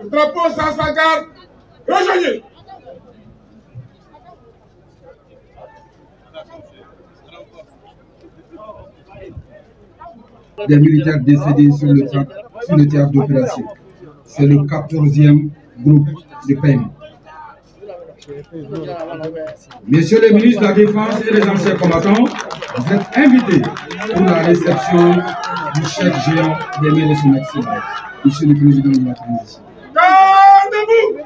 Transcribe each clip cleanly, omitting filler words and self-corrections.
Le drapeau sans sa garde, rejoignez. Des militaires décédés sur le théâtre d'opération. C'est le 14e groupe de paiement. Messieurs les ministres de la Défense et les anciens combattants, vous êtes invités pour la réception du chèque géant des mains de son excellence, Monsieur le Président de la Transition. Gardez-vous!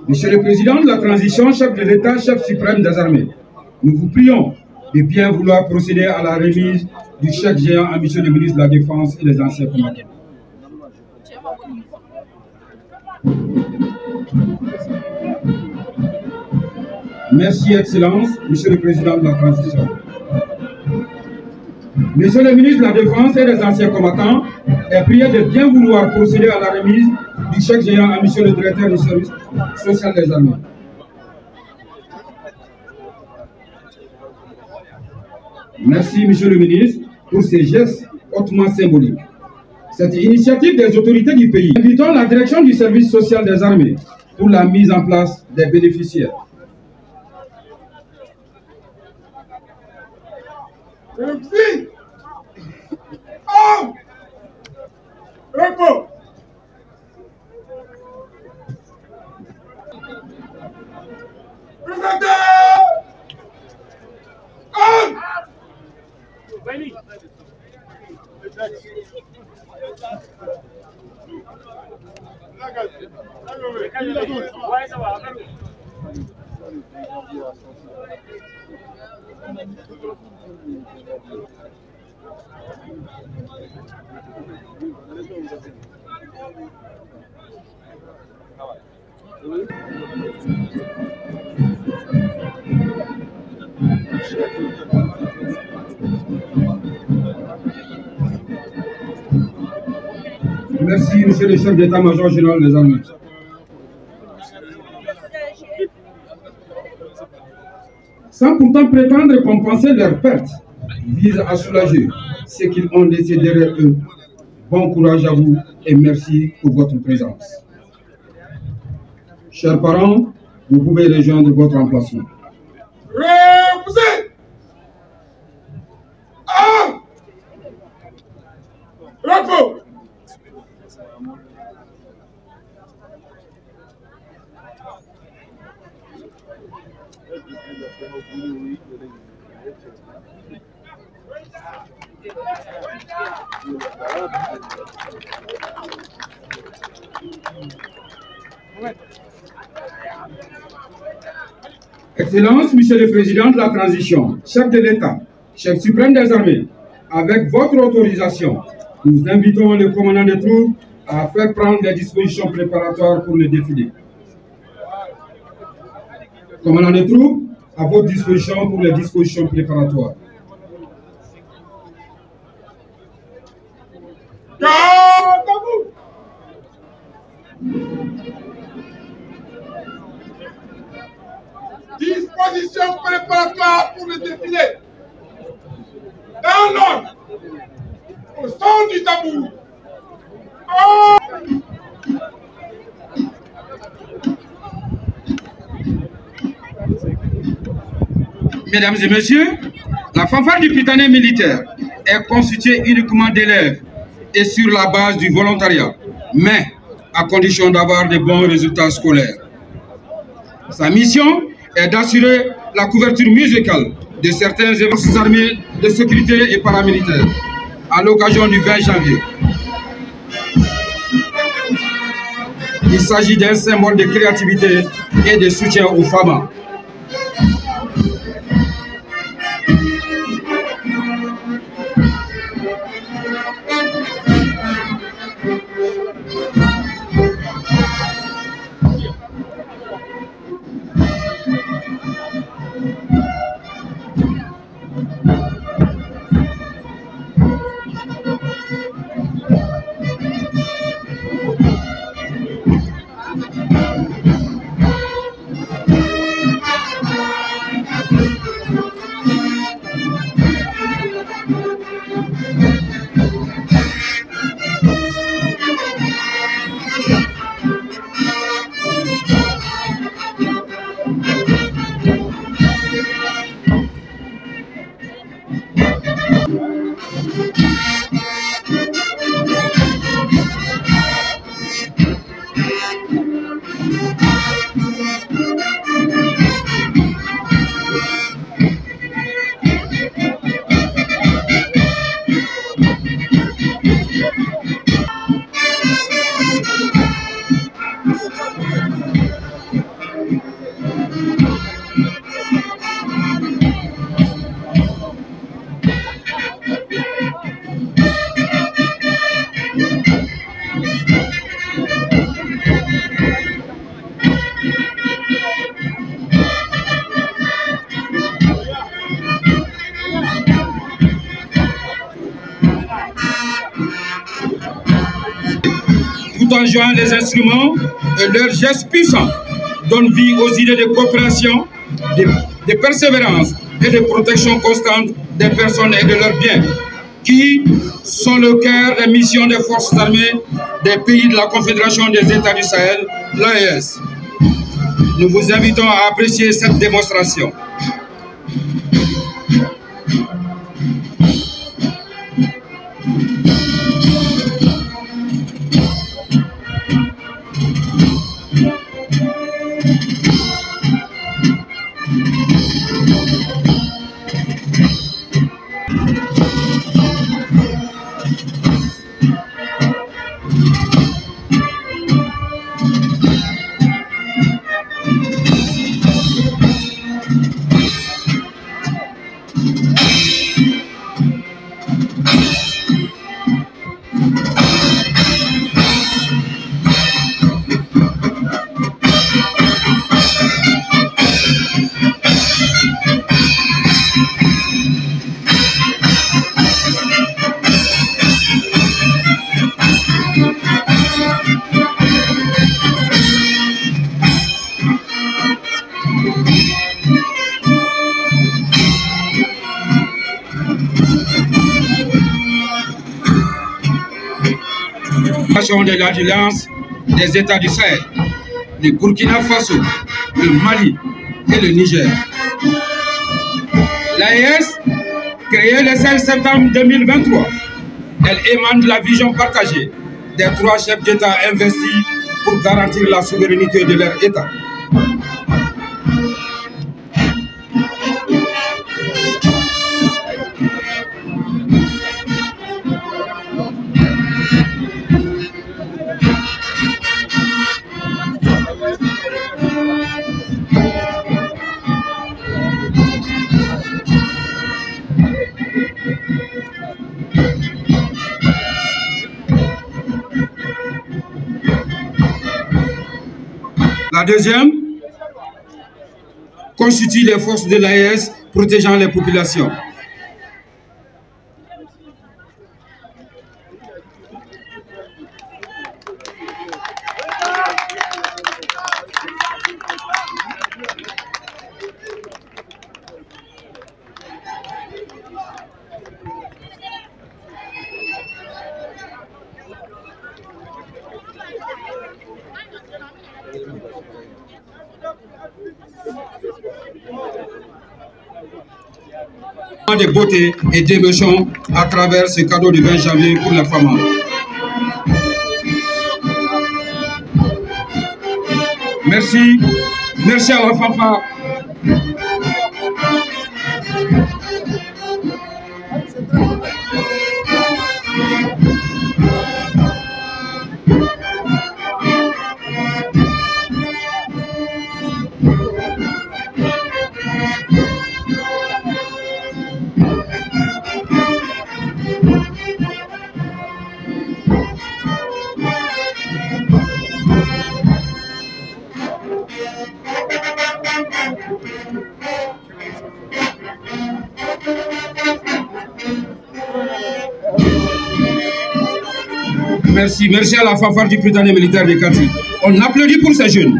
Monsieur le Président de la Transition, chef de l'État, chef suprême des armées, nous vous prions de bien vouloir procéder à la remise du chèque géant à Monsieur le ministre de la Défense et des anciens combattants. Merci, Excellence, Monsieur le Président de la Transition. Monsieur le ministre de la Défense et des anciens combattants est prié de bien vouloir procéder à la remise du chèque géant à Monsieur le Directeur du service social des armées. Merci, Monsieur le ministre, pour ces gestes hautement symboliques. Cette initiative des autorités du pays, invitons la direction du service social des armées pour la mise en place des bénéficiaires. Merci. Oh! Repos. Présentez. Oh! Merci, Monsieur le chef d'état-major général des armées. Sans pourtant prétendre compenser leurs pertes, vise à soulager ceux qu'ils ont laissé derrière eux. Bon courage à vous et merci pour votre présence. Chers parents, vous pouvez rejoindre votre emplacement. Reposez. Ah! Repos. Excellence, Monsieur le Président de la Transition, chef de l'État, chef suprême des armées, avec votre autorisation, nous invitons le commandant des troupes à faire prendre les dispositions préparatoires pour le défilé. Commandant des troupes, à votre disposition pour les dispositions préparatoires. Gardez-vous. Disposition préparatoire pour le défilé. Dans l'ordre. Au son du tambour. Oh! Mesdames et messieurs, la fanfare du Prytanée militaire est constituée uniquement d'élèves et sur la base du volontariat, mais à condition d'avoir de bons résultats scolaires. Sa mission est d'assurer la couverture musicale de certains événements armés de sécurité et paramilitaires à l'occasion du 20 janvier. Il s'agit d'un symbole de créativité et de soutien aux femmes. Tout en jouant les instruments et leurs gestes puissants donnent vie aux idées de coopération, de persévérance et de protection constante des personnes et de leurs biens, qui sont le cœur des missions des forces armées des pays de la Confédération des États du Sahel, l'AES. Nous vous invitons à apprécier cette démonstration. De l'Alliance des États du Sahel, le Burkina Faso, le Mali et le Niger. L'AES, créée le 16 septembre 2023, elle émane de la vision partagée des 3 chefs d'État investis pour garantir la souveraineté de leur État. La deuxième constitue les forces de l'AES protégeant les populations. De beauté et d'émotion à travers ce cadeau du 20 janvier pour la femme. Merci, merci à la fanfare. Merci, merci à la fanfare du Prytanée militaire de Kati. On applaudit pour ces jeunes.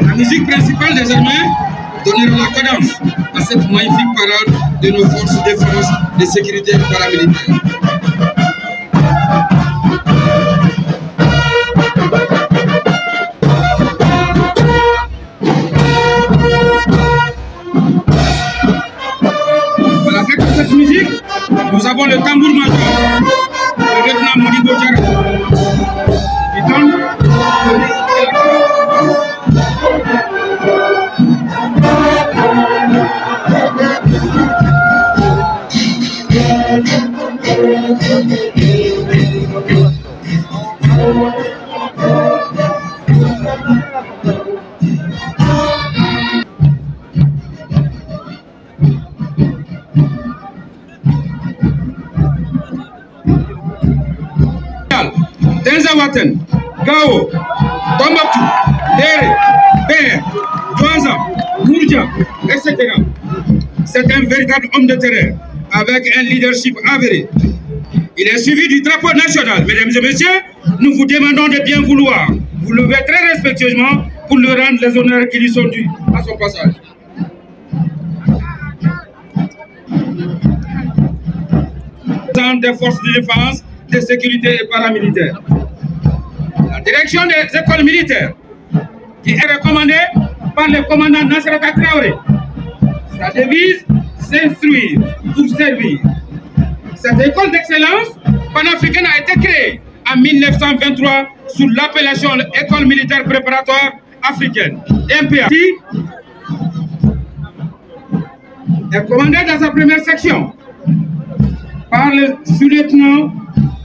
La musique principale désormais donnera la cadence à cette magnifique parade de nos forces de défense de sécurité paramilitaire. À la tête de cette musique, nous avons le tambour major, le lieutenant Modibo Diarra, qui donne Tenzawaten, Gao, Tombouctou, Déré, Béer, Douaza, Mourdia, etc. C'est un véritable homme de terrain avec un leadership avéré. Il est suivi du drapeau national. Mesdames et messieurs, nous vous demandons de bien vouloir vous lever très respectueusement pour lui rendre les honneurs qui lui sont dus à son passage. Des forces de défense, de sécurité et paramilitaires. La direction des écoles militaires, qui est recommandée par le commandant Nasrata Traoré. Sa devise, s'instruire pour servir. Cette école d'excellence panafricaine a été créée en 1923 sous l'appellation École militaire préparatoire africaine, MPA. Est commandée dans sa première section par le sous-lieutenant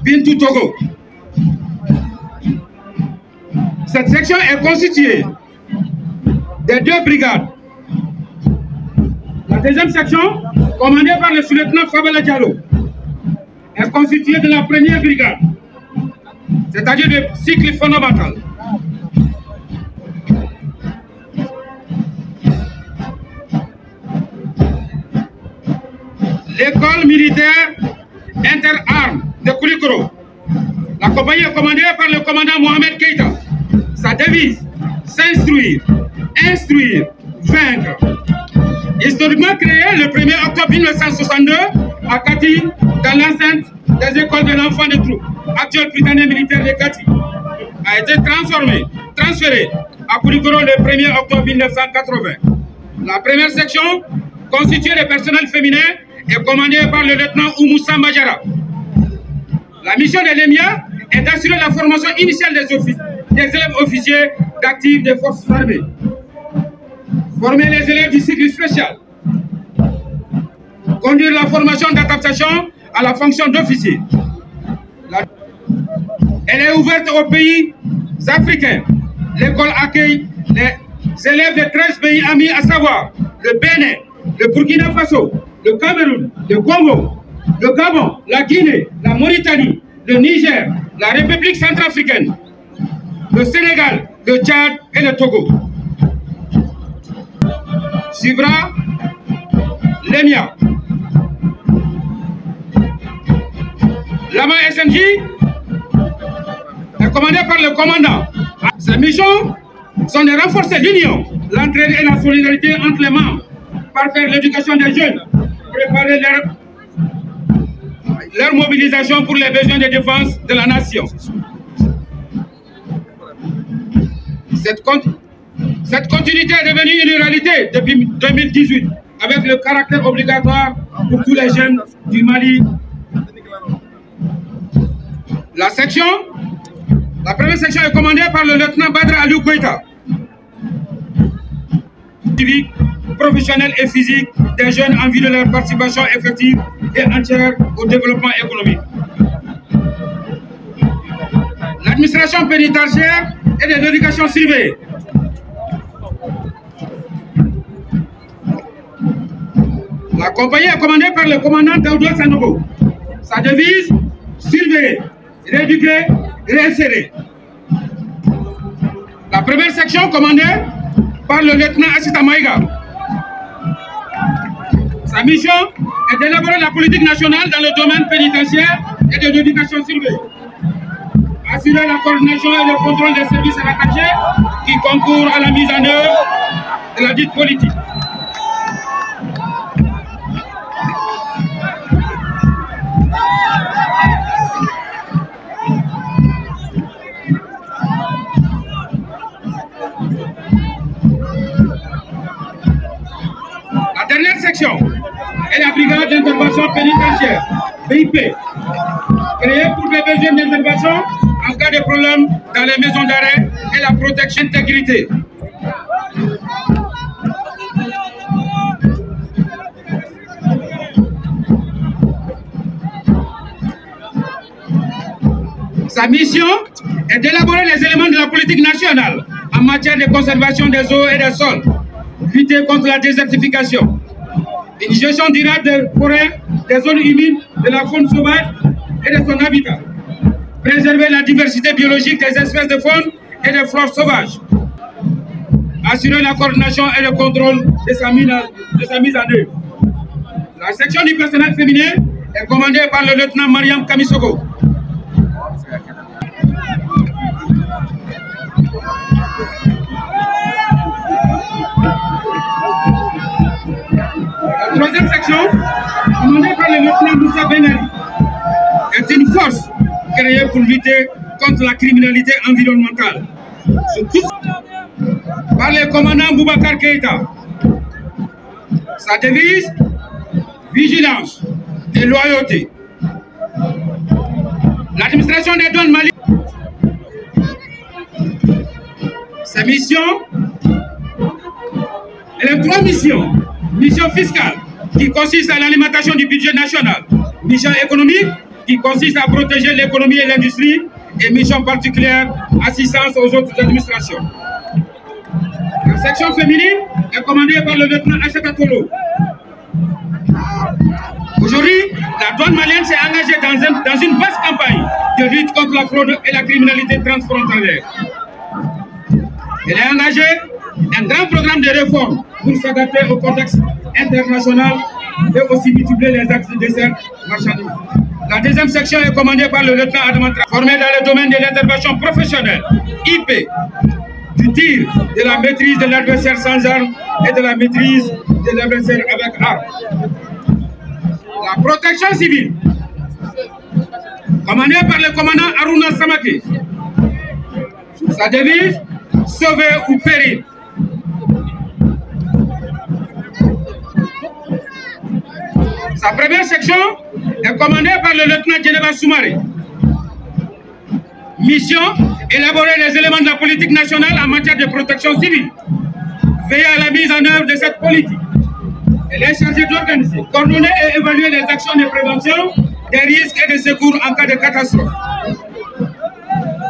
Bintou Togo. Cette section est constituée de 2 brigades. La deuxième section, commandée par le sous-lieutenant Fabala Diallo, est constituée de la première brigade, c'est-à-dire de cycle fondamental. L'école militaire interarmes de Koulikoro. La compagnie est commandée par le commandant Mohamed Keïta. Sa devise, s'instruire, instruire, vaincre. Historiquement créé le 1er octobre 1962 à Kati, dans l'enceinte des écoles de l'enfant de troupe, actuel prytanée militaire de Kati, a été transféré à Koulikoro le 1er octobre 1980. La première section, constituée de personnel féminin, est commandée par le lieutenant Oumoussa Majara. La mission de l'EMIA est d'assurer la formation initiale des élèves officiers d'actifs des forces armées. Former les élèves du cycle spécial. Conduire la formation d'adaptation à la fonction d'officier. Elle est ouverte aux pays africains. L'école accueille les élèves de 13 pays amis, à savoir le Bénin, le Burkina Faso, le Cameroun, le Congo, le Gabon, la Guinée, la Mauritanie, le Niger, la République centrafricaine, le Sénégal, le Tchad et le Togo. Suivra l'EMIA. L'AMA SNJ est commandée par le commandant. Ses missions sont de renforcer l'union, l'entraide et la solidarité entre les membres, parfaire l'éducation des jeunes, préparer leur mobilisation pour les besoins de défense de la nation. Cette continuité est devenue une réalité depuis 2018 avec le caractère obligatoire pour tous les jeunes du Mali. La première section est commandée par le lieutenant Badra Aliou Koïta. Civique, professionnel et physique des jeunes en vue de leur participation effective et entière au développement économique. L'administration pénitentiaire et de l'éducation surveillée. La compagnie est commandée par le commandant Daouda Sanogo. Sa devise, surveiller, rééduquer, réinsérer. La première section commandée par le lieutenant Assita Maïga. Sa mission est d'élaborer la politique nationale dans le domaine pénitentiaire et de l'éducation surveillée. Assurer la coordination et le contrôle des services rattachés qui concourent à la mise en œuvre de la dite politique. d'intervention pénitentiaire, BIP, créée pour les besoins d'intervention en cas de problème dans les maisons d'arrêt et la protection d'intégrité. Sa mission est d'élaborer les éléments de la politique nationale en matière de conservation des eaux et des sols, lutter contre la désertification, une gestion durable des forêts, des zones humides, de la faune sauvage et de son habitat, préserver la diversité biologique des espèces de faune et de flore sauvages, assurer la coordination et le contrôle de sa mise en œuvre. La section du personnel féminin est commandée par le lieutenant Mariam Kamisoko. La troisième section, commandée par le lieutenant Moussa Benali, est une force créée pour lutter contre la criminalité environnementale. Par le commandant Boubacar Keïta. Sa devise, vigilance et loyauté. L'administration des douanes maliennes. Sa mission, elle a 3 missions. Mission fiscale, qui consiste à l'alimentation du budget national. Mission économique, qui consiste à protéger l'économie et l'industrie. Et mission particulière, assistance aux autres administrations. La section féminine est commandée par le lieutenant Achata Tolo. Aujourd'hui, la douane malienne s'est engagée dans une vaste campagne de lutte contre la fraude et la criminalité transfrontalière. Elle a engagé un grand programme de réforme pour s'adapter au contexte international et aussi multiplier les axes de dessert marchandises. La deuxième section est commandée par le lieutenant Adamatra, formé dans le domaine de l'intervention professionnelle, IP, du tir, de la maîtrise de l'adversaire sans armes et de la maîtrise de l'adversaire avec armes. La protection civile, commandée par le commandant Aruna Samake. Sa devise, sauver ou périr. Sa première section est commandée par le lieutenant Djeneba Soumaré. Mission, élaborer les éléments de la politique nationale en matière de protection civile. Veiller à la mise en œuvre de cette politique. Elle est chargée d'organiser, coordonner et évaluer les actions de prévention des risques et de secours en cas de catastrophe.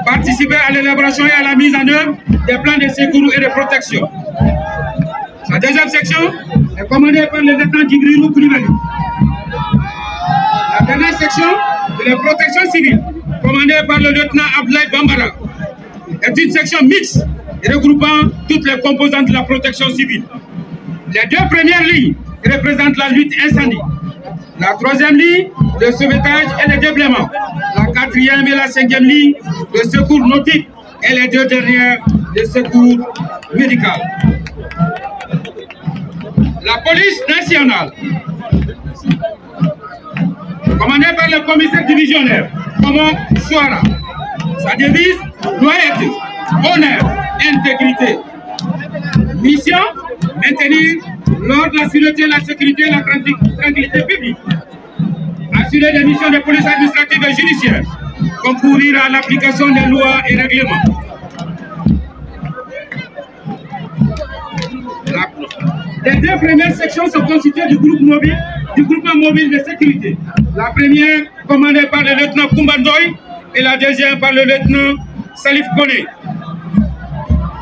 Participer à l'élaboration et à la mise en œuvre des plans de secours et de protection. Sa deuxième section est commandée par le lieutenant Djibrilou Koulibaly. La dernière section de la protection civile, commandée par le lieutenant Abdoulaye Bambara, est une section mixte regroupant toutes les composantes de la protection civile. Les 2 premières lignes représentent la lutte incendie. La 3e ligne, le sauvetage et le déblaiement. La 4e et la 5e ligne, le secours nautique. Et les 2 dernières, le secours médical. La police nationale, commandée par le commissaire divisionnaire, Komo Souara. Sa devise, loyauté, honneur, intégrité. Mission, maintenir l'ordre, la sûreté, la sécurité et la tranquillité publique. Assurer les missions de police administrative et judiciaire. Concourir à l'application des lois et règlements. Les 2 premières sections sont constituées du groupement mobile de sécurité. La première commandée par le lieutenant Koumbandoy et la deuxième par le lieutenant Salif Kone.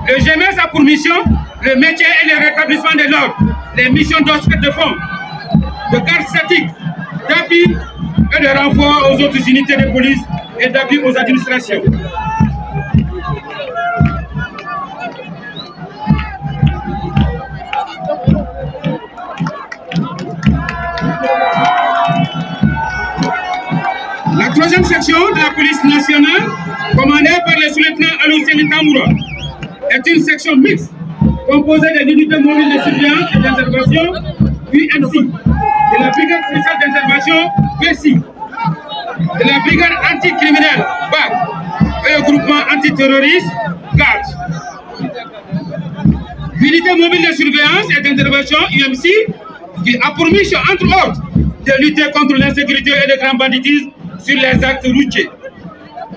Le GMS a pour mission le maintien et le rétablissement de l'ordre, les missions d'osquette de fond, de garde statique, d'appui et de renfort aux autres unités de police et d'appui aux administrations. La 3e section de la police nationale, commandée par le sous-lieutenant Alouseni Tamoura, est une section mixte composée des unités mobiles de surveillance et d'intervention, UMC, de la brigade spéciale d'intervention, BC, de la brigade anticriminelle, BAC, et le groupement antiterroriste, GAD. L'unité mobile de surveillance et d'intervention, UMC, qui a pour mission, entre autres, de lutter contre l'insécurité et le grand banditisme sur les actes routiers.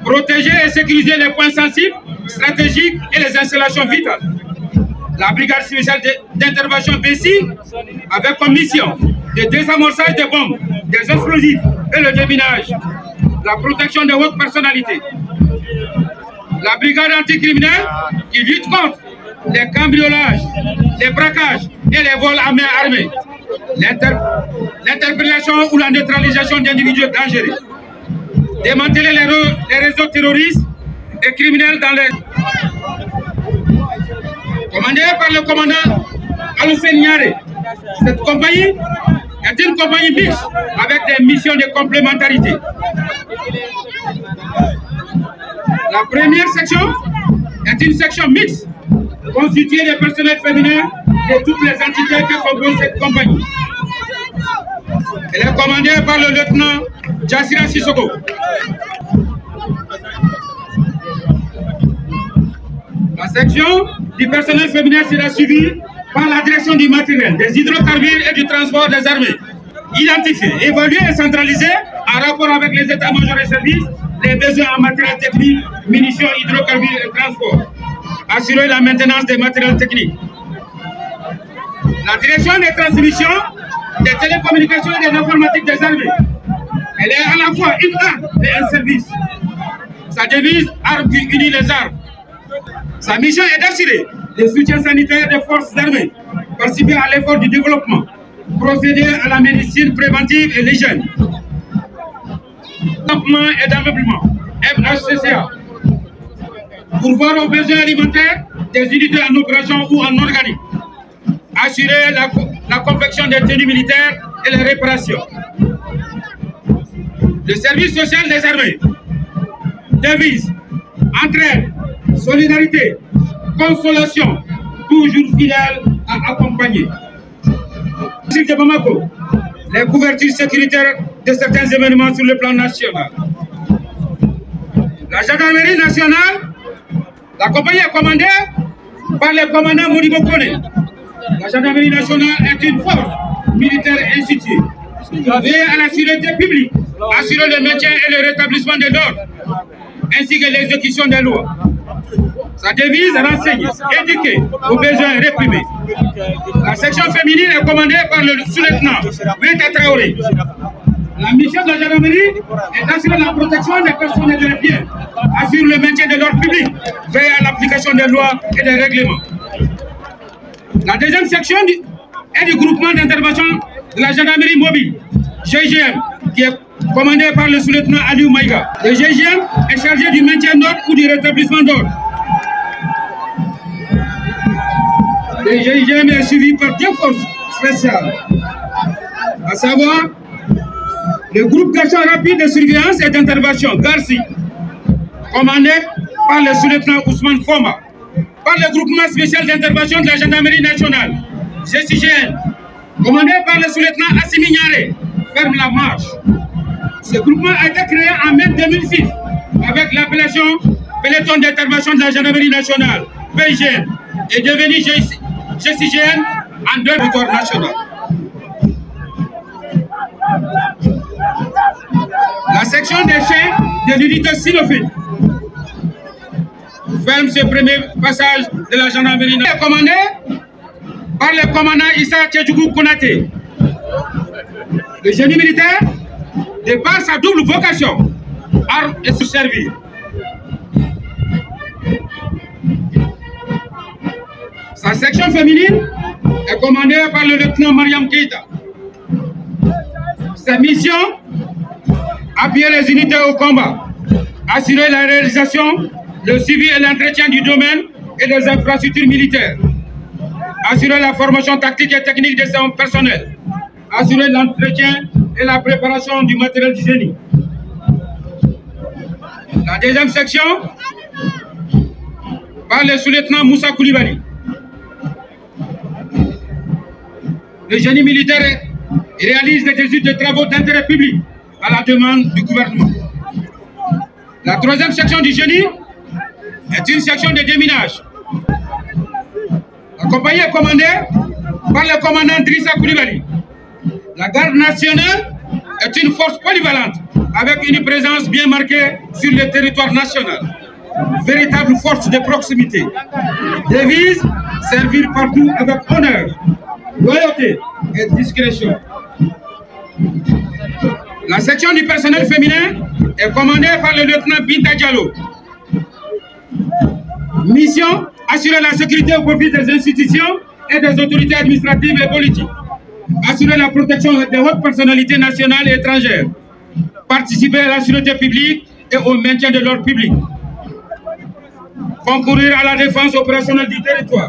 Protéger et sécuriser les points sensibles, stratégiques et les installations vitales. La brigade spéciale d'intervention BC avec comme mission le désamorçage des bombes, des explosifs et le déminage. La protection des hautes personnalités. La brigade anticriminelle qui lutte contre les cambriolages, les braquages et les vols à main armée. L'interpellation ou la neutralisation d'individus dangereux. Démanteler les réseaux terroristes et criminels dans les... Commandé par le commandant Aloussène Niaré. Cette compagnie est une compagnie mixte avec des missions de complémentarité. La première section est une section mixte constituée de personnels féminins de toutes les entités qui composent cette compagnie. Elle est commandée par le lieutenant Jassira Sissoko. La section du personnel féminin sera suivie par la direction du matériel, des hydrocarbures et du transport des armées. Identifier, évaluer et centraliser en rapport avec les états-majors et services les besoins en matériel technique, munitions, hydrocarbures et transport. Assurer la maintenance des matériels techniques. La direction des transmissions, des télécommunications et des informatiques des armées. Elle est à la fois une arme et un service. Sa devise, arme qui unit les armes. Sa mission est d'assurer le soutien sanitaire des forces armées, participer à l'effort du développement, procéder à la médecine préventive et l'hygiène. Développement et d'ameublement, MHCCA. Pourvoir aux besoins alimentaires des unités en opération ou en organique. Assurer la confection des tenues militaires et les réparations. Le service social des armées. Devise, entraide, solidarité, consolation, toujours fidèle à accompagner. De Bamako, les couvertures sécuritaires de certains événements sur le plan national. La gendarmerie nationale, la compagnie est commandée par le commandant Modibo Kone. La gendarmerie nationale est une force militaire instituée. Veiller à la sûreté publique, assurer le maintien et le rétablissement de l'ordre, ainsi que l'exécution des lois. Sa devise, renseigner, éduquer aux besoins réprimés. La section féminine est commandée par le sous-lieutenant Weta Traoré. La mission de la gendarmerie est d'assurer la protection des personnes et des biens, assurer le maintien de l'ordre public, veiller à l'application des lois et des règlements. La deuxième section est du groupement d'intervention de la gendarmerie mobile, GIGM, qui est commandé par le sous-lieutenant Aliou Maïga. Le GIGM est chargé du maintien d'ordre ou du rétablissement d'ordre. Le GIGM est suivi par deux forces spéciales, à savoir le groupe d'action rapide de surveillance et d'intervention, GARCI, commandé par le sous-lieutenant Ousmane Foma, par le groupement spécial d'intervention de la gendarmerie nationale, GCGN, commandé par le sous-lieutenant Assimi Niaré, ferme la marche. Ce groupement a été créé en mai 2006 avec l'appellation Peloton d'intervention de la gendarmerie nationale, PIGN, et devenu GCGN en deux territoires nationaux. La section des chaînes de l'unité Sinofil ferme ce premier passage de la gendarmerie nationale, commandé par le commandant Issa Tchedjougou Konaté. Le génie militaire, de par sa double vocation, arme et se servir. Sa section féminine est commandée par le lieutenant Mariam Keita. Sa mission, appuyer les unités au combat, assurer la réalisation, le suivi et l'entretien du domaine et des infrastructures militaires, assurer la formation tactique et technique de son personnel, assurer l'entretien et la préparation du matériel du génie. La deuxième section, par le sous-lieutenant Moussa Koulibaly. Le génie militaire réalise des études de travaux d'intérêt public à la demande du gouvernement. La troisième section du génie est une section de déminage. La compagnie est commandée par le commandant Drissa Koulibaly. La garde nationale est une force polyvalente avec une présence bien marquée sur le territoire national. Véritable force de proximité. Devise, servir partout avec honneur, loyauté et discrétion. La section du personnel féminin est commandée par le lieutenant Binta Diallo. Mission, assurer la sécurité au profit des institutions et des autorités administratives et politiques. Assurer la protection des hautes personnalités nationales et étrangères. Participer à la sûreté publique et au maintien de l'ordre public. Concourir à la défense opérationnelle du territoire.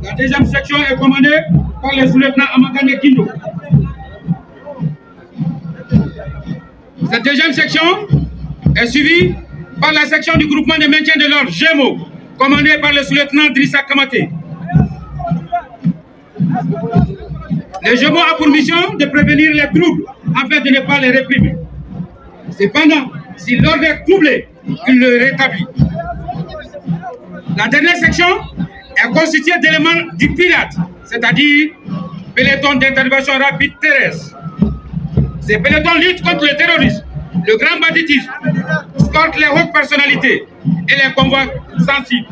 La deuxième section est commandée par le sous-lieutenant Amakane Kindo. Cette deuxième section est suivie par la section du groupement de maintien de l'ordre GEMO, commandée par le sous-lieutenant Drissa Kamate. Le GEMO a pour mission de prévenir les troubles afin de ne pas les réprimer. Cependant, si l'ordre est troublé, il le rétablit. La dernière section est constituée d'éléments du pirate, c'est-à-dire peloton d'intervention rapide terrestre. Ces pelotons luttent contre le terrorisme, le grand banditisme, escortent les hautes personnalités et les convois sensibles.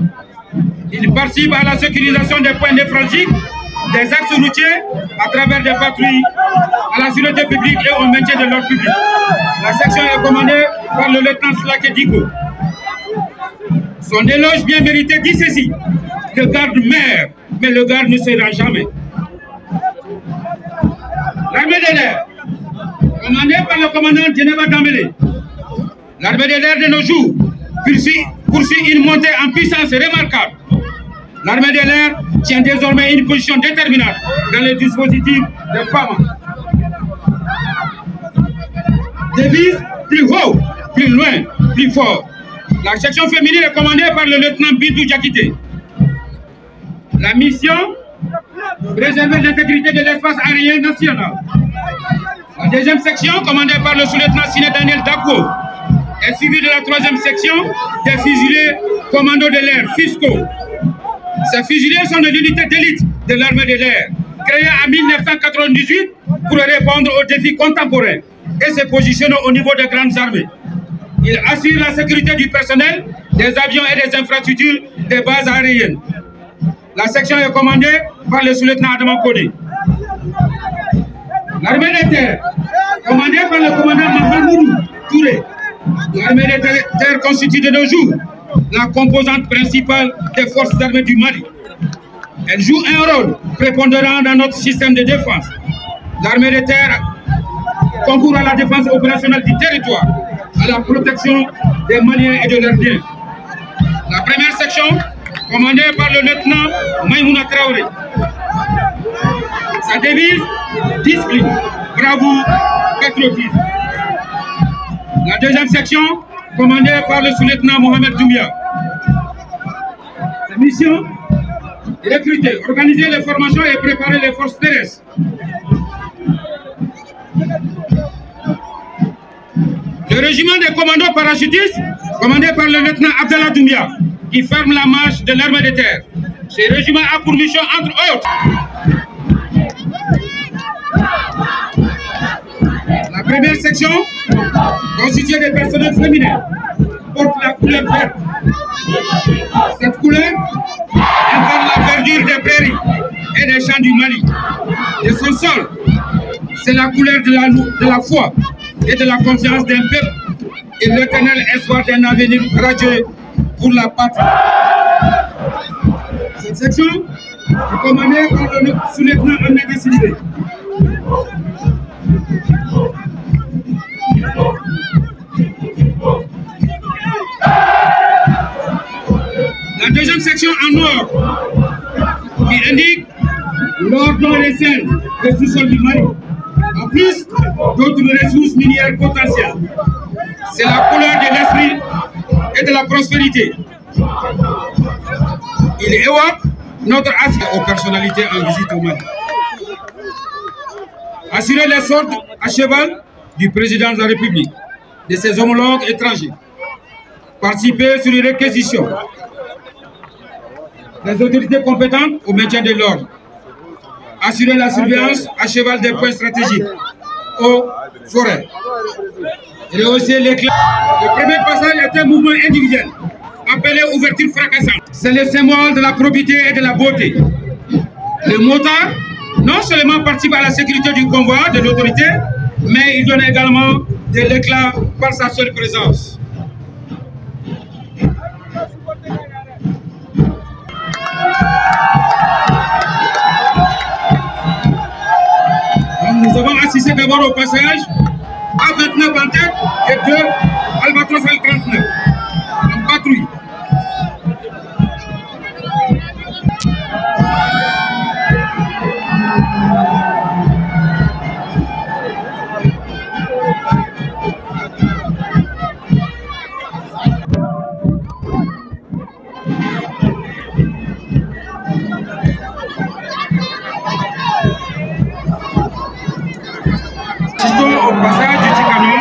Ils participent à la sécurisation des points névralgiques, des axes routiers, à travers des patrouilles, à la sûreté publique et au maintien de l'ordre public. La section est commandée par le lieutenant Slake Diko. Son éloge bien mérité dit ceci: le garde meurt, mais le garde ne sera jamais. L'armée de l'air, commandée par le commandant Djeneba Dambélé. L'armée de l'air de nos jours poursuit une montée en puissance remarquable. L'armée de l'air tient désormais une position déterminante dans les dispositifs de FAMA. Devise plus haut, plus loin, plus fort. La section féminine est commandée par le lieutenant Bintou Diakité. La mission, préserver l'intégrité de l'espace aérien national. La deuxième section, commandée par le sous-lieutenant Sine Daniel Dako, est suivie de la troisième section des fusiliers commando de l'air, FISCO. Ces fusiliers sont de l'unité d'élite de l'armée de l'air, créée en 1998 pour répondre aux défis contemporains et se positionner au niveau des grandes armées. Ils assurent la sécurité du personnel, des avions et des infrastructures des bases aériennes. La section est commandée par le sous-lieutenant Adama Kodé. L'armée de terre, commandée par le commandant Mahamoudou Touré. L'armée de terre constitue de nos jours la composante principale des forces armées du Mali. Elle joue un rôle prépondérant dans notre système de défense. L'armée de terre concourt à la défense opérationnelle du territoire, à la protection des Maliens et de leurs biens. La première section, commandée par le lieutenant Maïmouna Traoré. Sa devise, discipline, bravoure, patriotisme. La deuxième section, commandée par le sous-lieutenant Mohamed Doumbia. Sa mission, recruter, organiser les formations et préparer les forces terrestres. Le régiment des commandos parachutistes, commandé par le lieutenant Abdallah Doumbia, qui ferme la marche de l'armée de terre. Ce régiment a pour mission, entre autres, la première section, constituée de personnels féminins, porte la couleur verte. Cette couleur incarne la verdure des prairies et des champs du Mali. De son sol, c'est la couleur de la foi et de la confiance d'un peuple et l'éternel espoir d'un avenir radieux pour la patrie. Cette section est commandée par le sous-lieutenant Ahmed Sidibé. La deuxième section en or qui indique l'ordre des scènes des sous-sols du Mali. En plus d'autres ressources minières potentielles. C'est la couleur de l'esprit et de la prospérité. Il évoque notre accès aux personnalités en visite au Mali. Assurer les sortes à cheval du président de la République, de ses homologues étrangers. Participer sur les réquisitions des autorités compétentes au maintien de l'ordre. Assurer la surveillance à cheval des points stratégiques, eau, forêts. Rehausser l'éclat. Le premier passage est un mouvement individuel, appelé ouverture fracassante. C'est le symbole de la probité et de la beauté. Le motard, non seulement participe à la sécurité du convoi de l'autorité, mais il donne également de l'éclat par sa seule présence. Nous avons assisté d'abord au passage A29 en tête et 2 Albatros L39 en patrouille. Au passage du Ticanon,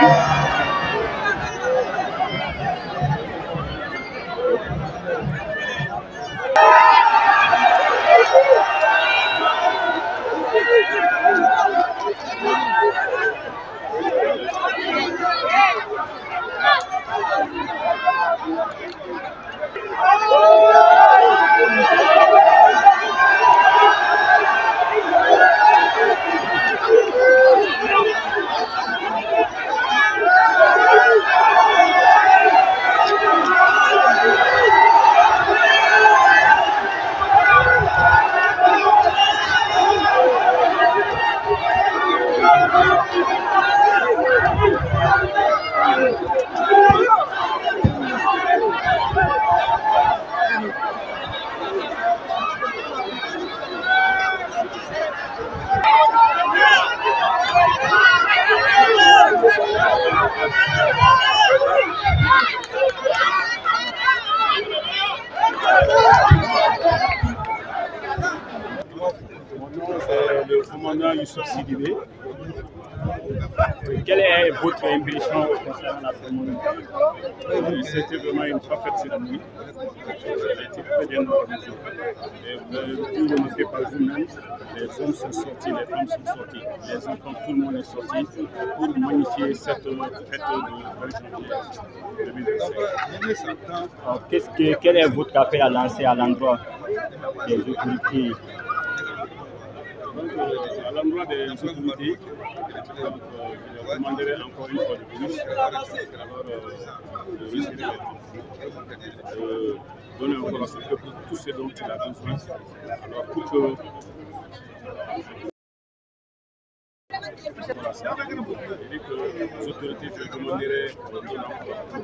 le commandant Youssouf Sidibé. Quelle est votre impression concernant la cérémonie? C'était vraiment une parfaite cérémonie. Elle a été très bien organisée. Vous avez pu remarquer par vous-même, les hommes sont sortis, les femmes sont sorties, les enfants, tout le monde est sorti pour magnifier cette fête de 20 janvier 2025. Quel est votre appel à lancer à l'endroit des autorités? À l'endroit des autorités, je demanderai encore une fois de plus donner encore à ce peuple tout ce dont il a besoin. Alors pour que les autorités, je demanderai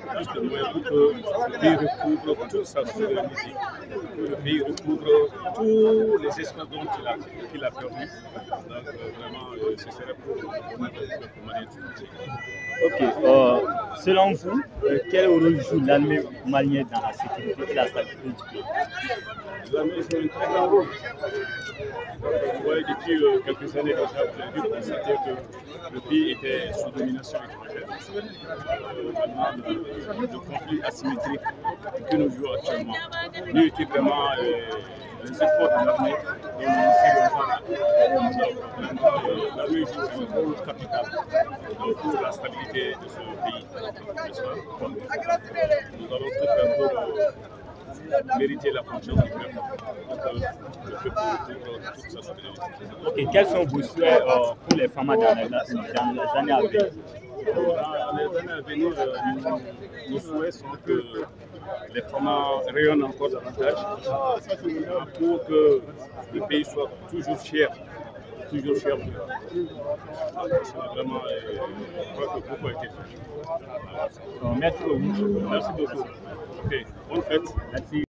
plus de moyens pour que le pays recouvre toute sa souveraineté, que le pays recouvre tous les espaces dont il a perdu. Donc vraiment, ce serait pour le Malien. Ok. Selon vous, quel rôle joue l'armée malienne dans la sécurité et la stabilité du pays? L'armée joue un très grand rôle. Vous voyez, depuis quelques années déjà, vous avez dû constater que le pays était sous domination étrangère. Maintenant, le conflit asymétrique que nous jouons actuellement, nous était vraiment les efforts de l'armée dont le ministère de l'armée joue un rôle capital pour la stabilité de ce pays. Nous allons tout faire pour mériter la confiance du peuple, pour que le peuple retrouve toute sa stabilité. Ok, quels sont vos souhaits pour les femmes dans les années à venir? Dans les années à venir, nos souhaits sont que les femmes rayonnent encore davantage pour que le pays soit toujours fier. Toujours fier de vraiment, je crois que beaucoup a été fait. Merci beaucoup. Merci beaucoup. Ok, bonne fête. Merci.